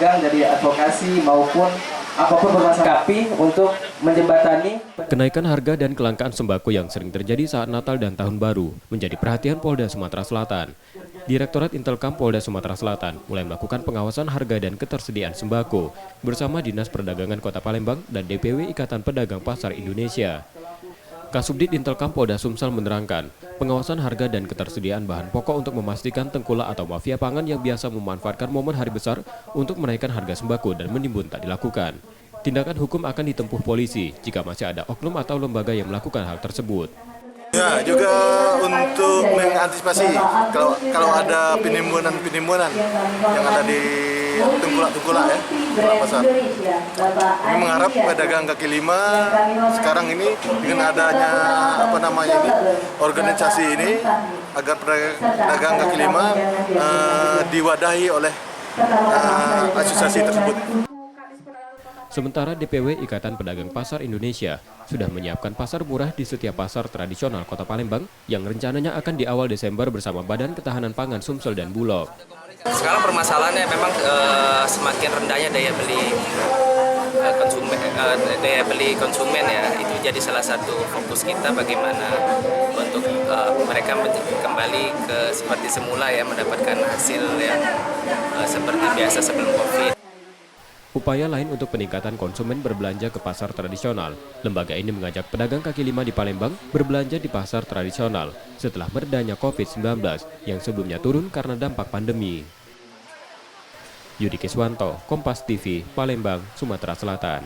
dagang, dari advokasi maupun apapun permasalahan untuk menjembatani. Kenaikan harga dan kelangkaan sembako yang sering terjadi saat Natal dan Tahun Baru menjadi perhatian Polda Sumatera Selatan. Direktorat Intelkam Polda Sumatera Selatan mulai melakukan pengawasan harga dan ketersediaan sembako bersama Dinas Perdagangan Kota Palembang dan DPW Ikatan Pedagang Pasar Indonesia. Kasubdit Intelkam Polda Sumsel menerangkan, pengawasan harga dan ketersediaan bahan pokok untuk memastikan tengkulak atau mafia pangan yang biasa memanfaatkan momen hari besar untuk menaikkan harga sembako dan menimbun tak dilakukan. Tindakan hukum akan ditempuh polisi jika masih ada oknum atau lembaga yang melakukan hal tersebut. Ya, juga untuk mengantisipasi kalau ada penimbunan yang ada di tengkulak ya, tengkulak pasar. Kami mengharap pedagang kaki lima sekarang ini dengan adanya organisasi ini agar pedagang kaki lima diwadahi oleh asosiasi tersebut. Sementara DPW Ikatan Pedagang Pasar Indonesia sudah menyiapkan pasar murah di setiap pasar tradisional Kota Palembang yang rencananya akan di awal Desember bersama Badan Ketahanan Pangan Sumsel dan Bulog. Sekarang permasalahannya memang semakin rendahnya daya beli konsumen ya, itu jadi salah satu fokus kita bagaimana untuk mereka kembali ke seperti semula ya, mendapatkan hasil yang seperti biasa sebelum Covid. Upaya lain untuk peningkatan konsumen berbelanja ke pasar tradisional, lembaga ini mengajak pedagang kaki lima di Palembang berbelanja di pasar tradisional setelah meredanya COVID-19 yang sebelumnya turun karena dampak pandemi. Yudi Kiswanto, Kompas TV, Palembang, Sumatera Selatan.